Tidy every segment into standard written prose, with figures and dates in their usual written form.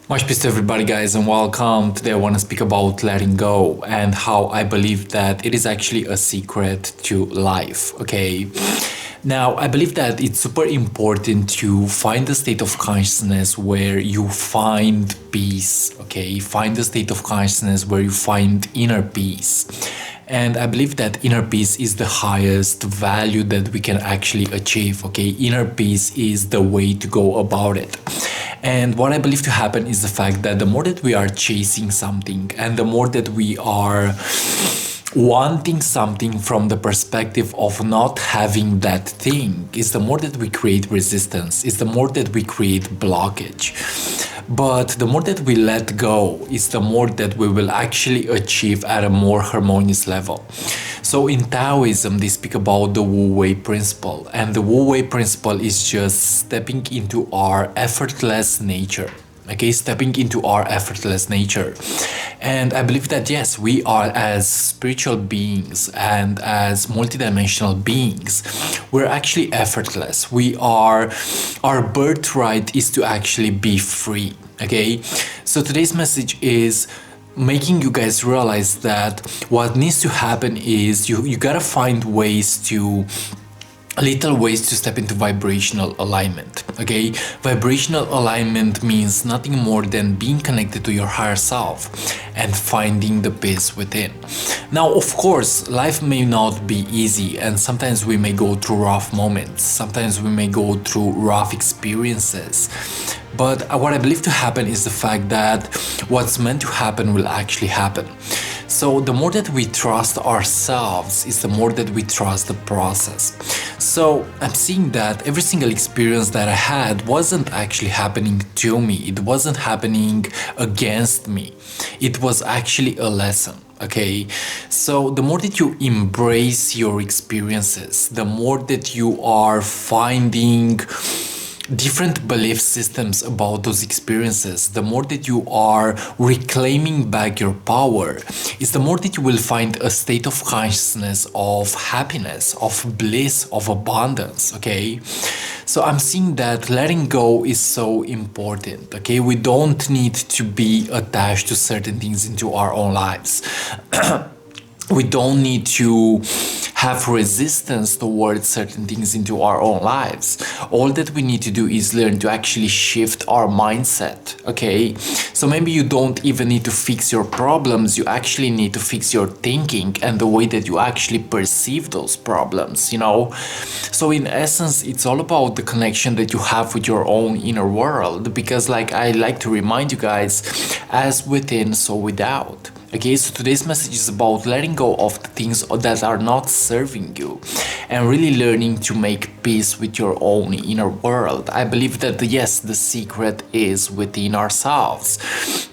Much peace to everybody, guys, and welcome. Today, I want to speak about letting go and how I believe that it is actually a secret to life. Okay. Now, I believe that it's super important to find a state of consciousness where you find peace. Okay. Find a state of consciousness where you find inner peace. And I believe that inner peace is the highest value that we can actually achieve. Okay. Inner peace is the way to go about it. And what I believe to happen is the fact that the more that we are chasing something and the more that we are wanting something from the perspective of not having that thing, is the more that we create resistance, is the more that we create blockage. But the more that we let go is the more that we will actually achieve at a more harmonious level. So in Taoism, they speak about the Wu Wei principle, and the Wu Wei principle is just stepping into our effortless nature. Okay, stepping into our effortless nature. And I believe that yes, we are, as spiritual beings and as multidimensional beings, we're actually effortless. Our birthright is to actually be free. Okay, so today's message is making you guys realize that what needs to happen is you gotta find little ways to step into vibrational alignment. Okay, vibrational alignment means nothing more than being connected to your higher self and finding the peace within. Now, of course, life may not be easy, and sometimes we may go through rough moments, sometimes we may go through rough experiences. But what I believe to happen is the fact that what's meant to happen will actually happen. So the more that we trust ourselves is the more that we trust the process. So I'm seeing that every single experience that I had wasn't actually happening to me. It wasn't happening against me. It was actually a lesson. Okay, so the more that you embrace your experiences, the more that you are finding different belief systems about those experiences, the more that you are reclaiming back your power, is the more that you will find a state of consciousness of happiness, of bliss, of abundance. Okay, so I'm seeing that letting go is so important. Okay, we don't need to be attached to certain things into our own lives. We don't need to have resistance towards certain things into our own lives. All that we need to do is learn to actually shift our mindset. Okay, so maybe you don't even need to fix your problems, you actually need to fix your thinking and the way that you actually perceive those problems, you know. So in essence, it's all about the connection that you have with your own inner world, because like I like to remind you guys, as within so without. Okay, so today's message is about letting go of the things that are not serving you and really learning to make peace with your own inner world. I believe that yes, the secret is within ourselves.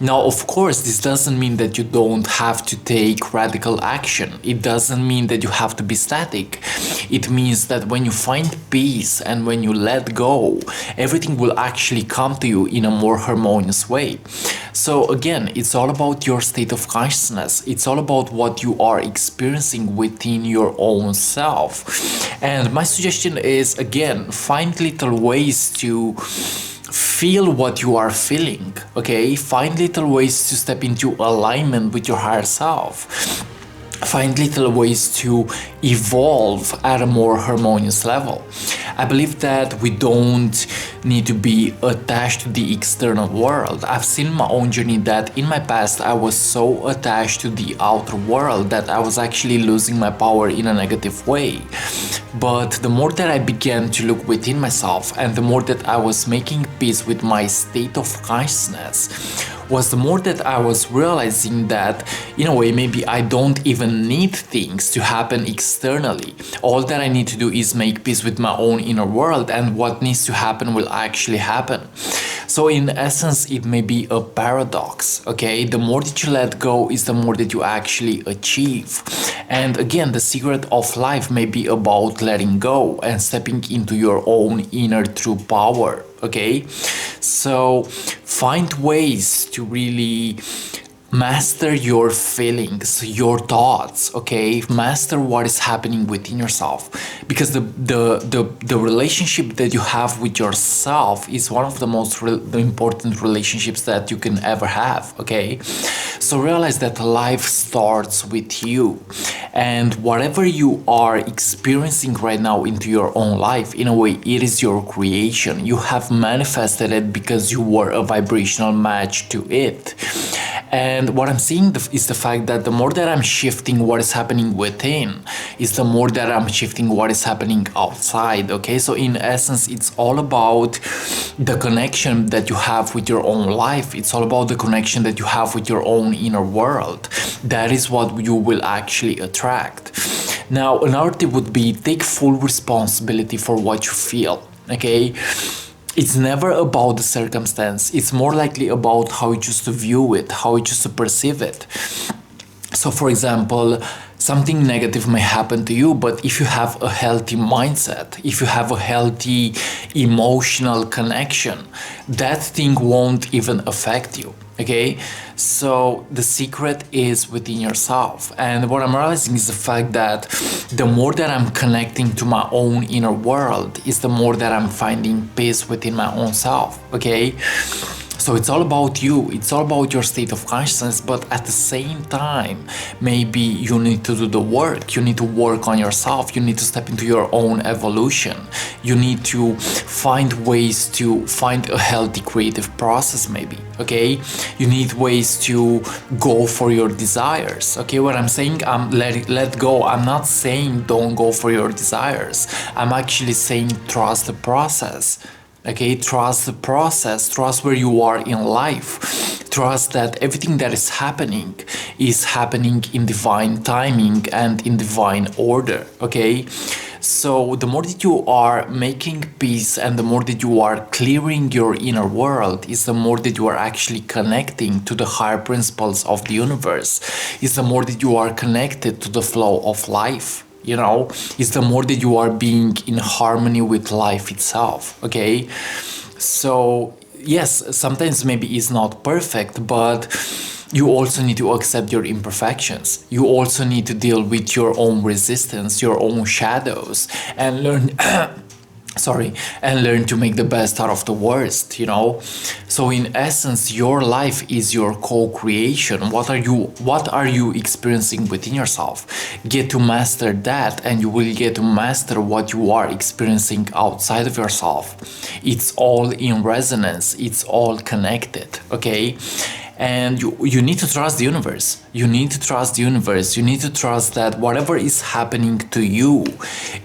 Now, of course, this doesn't mean that you don't have to take radical action. It doesn't mean that you have to be static. It means that when you find peace and when you let go, everything will actually come to you in a more harmonious way. So again, it's all about your state of consciousness. It's all about what you are experiencing within your own self. And my suggestion is, again, find little ways to feel what you are feeling. Okay, find little ways to step into alignment with your higher self. Find little ways to evolve at a more harmonious level. I believe that we don't need to be attached to the external world. I've seen in my own journey that in my past I was so attached to the outer world that I was actually losing my power in a negative way. But the more that I began to look within myself and the more that I was making peace with my state of consciousness, was the more that I was realizing that in a way maybe I don't even need things to happen externally. All that I need to do is make peace with my own inner world, and what needs to happen will actually happen. So in essence, it may be a paradox. Okay, the more that you let go is the more that you actually achieve. And again, the secret of life may be about letting go and stepping into your own inner true power. Okay, so find ways to really master your feelings, your thoughts, okay? Master what is happening within yourself, because the relationship that you have with yourself is one of the most the important relationships that you can ever have, okay? So realize that life starts with you, and whatever you are experiencing right now into your own life, in a way it is your creation. You have manifested it because you were a vibrational match to it. And what I'm seeing is the fact that the more that I'm shifting what is happening within, is the more that I'm shifting what is happening outside, okay? So in essence, it's all about the connection that you have with your own life. It's all about the connection that you have with your own inner world. That is what you will actually attract. Now, another tip would be take full responsibility for what you feel, okay? It's never about the circumstance. It's more likely about how you choose to view it, how you choose to perceive it. So for example, something negative may happen to you, but if you have a healthy mindset, if you have a healthy emotional connection, that thing won't even affect you, okay? So the secret is within yourself. And what I'm realizing is the fact that the more that I'm connecting to my own inner world, is the more that I'm finding peace within my own self, okay? So it's all about you, it's all about your state of consciousness, but at the same time, maybe you need to do the work, you need to work on yourself, you need to step into your own evolution, you need to find ways to find a healthy creative process maybe, okay? You need ways to go for your desires, okay? When I'm saying let go, I'm not saying don't go for your desires, I'm actually saying trust the process. Okay, trust the process, trust where you are in life, trust that everything that is happening in divine timing and in divine order, okay? So the more that you are making peace and the more that you are clearing your inner world, is the more that you are actually connecting to the higher principles of the universe, is the more that you are connected to the flow of life. You know, it's the more that you are being in harmony with life itself, okay? So yes, sometimes maybe it's not perfect, but you also need to accept your imperfections. You also need to deal with your own resistance, your own shadows, and learn and learn to make the best out of the worst, you know? So in essence, your life is your co-creation. What are you experiencing within yourself? Get to master that, and you will get to master what you are experiencing outside of yourself. It's all in resonance, it's all connected, okay? And you need to trust the universe. You need to trust the universe. You need to trust that whatever is happening to you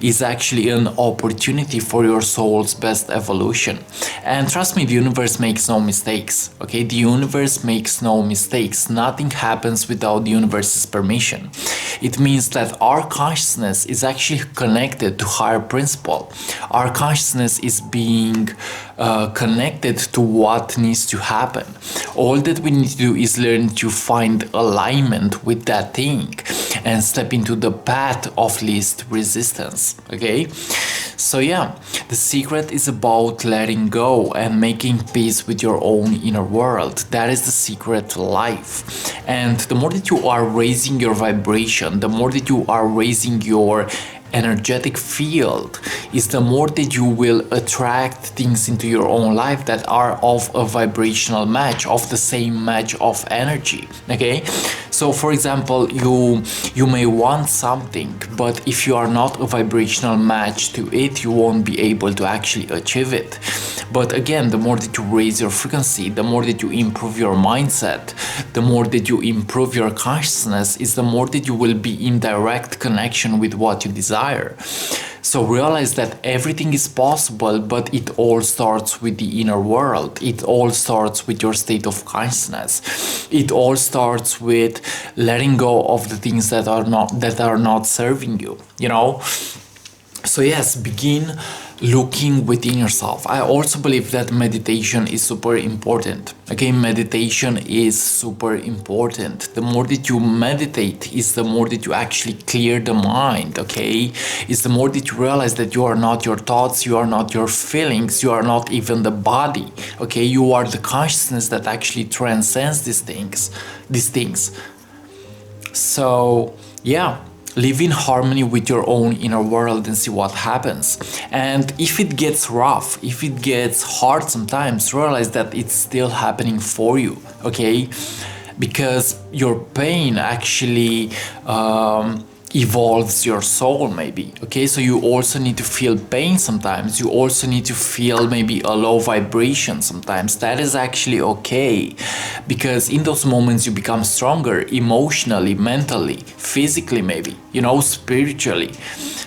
is actually an opportunity for your soul's best evolution. And trust me, the universe makes no mistakes, okay? The universe makes no mistakes. Nothing happens without the universe's permission. It means that our consciousness is actually connected to higher principle. Our consciousness is being connected to what needs to happen. All that we need to do is learn to find alignment with that thing and step into the path of least resistance, okay? So yeah, the secret is about letting go and making peace with your own inner world. That is the secret to life. And the more that you are raising your vibration, the more that you are raising your energetic field, is the more that you will attract things into your own life that are of a vibrational match, of the same match of energy, okay? So for example, you may want something, but if you are not a vibrational match to it, you won't be able to actually achieve it. But again, the more that you raise your frequency, the more that you improve your mindset, the more that you improve your consciousness, is the more that you will be in direct connection with what you desire. So realize that everything is possible, but it all starts with the inner world. It all starts with your state of consciousness. It all starts with letting go of the things that are not serving you, you know? So yes, begin looking within yourself. I also believe that meditation is super important. Okay, meditation is super important. The more that you meditate is the more that you actually clear the mind. Okay, it's the more that you realize that you are not your thoughts, you are not your feelings, you are not even the body. Okay, you are the consciousness that actually transcends these things. So yeah, live in harmony with your own inner world and see what happens. And if it gets rough, if it gets hard sometimes, realize that it's still happening for you, okay? Because your pain actually evolves your soul, maybe. Okay, so you also need to feel pain sometimes. You also need to feel maybe a low vibration sometimes. That is actually okay, because in those moments you become stronger emotionally, mentally, physically, maybe, you know, spiritually.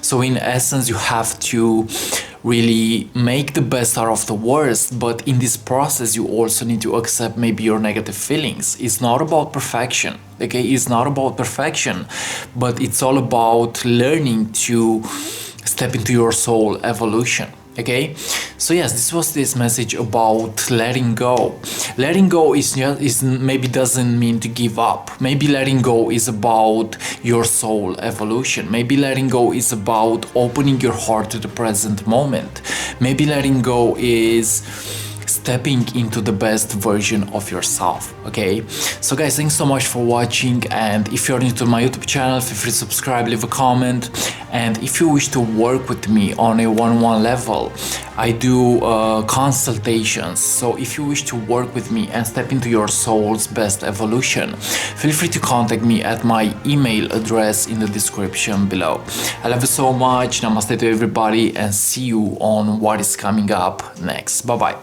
So in essence, you have to really make the best out of the worst, but in this process you also need to accept maybe your negative feelings. It's not about perfection, okay? It's not about perfection, but it's all about learning to step into your soul evolution. Okay, so yes, this was this message about letting go. Letting go is maybe doesn't mean to give up. Maybe letting go is about your soul evolution. Maybe letting go is about opening your heart to the present moment. Maybe letting go is stepping into the best version of yourself. Okay, so guys, thanks so much for watching, and if you're new to my YouTube channel, feel free to subscribe, leave a comment. And if you wish to work with me on a one-on-one level, I do consultations. So if you wish to work with me and step into your soul's best evolution, feel free to contact me at my email address in the description below. I love you so much. Namaste to everybody, and see you on what is coming up next. Bye bye.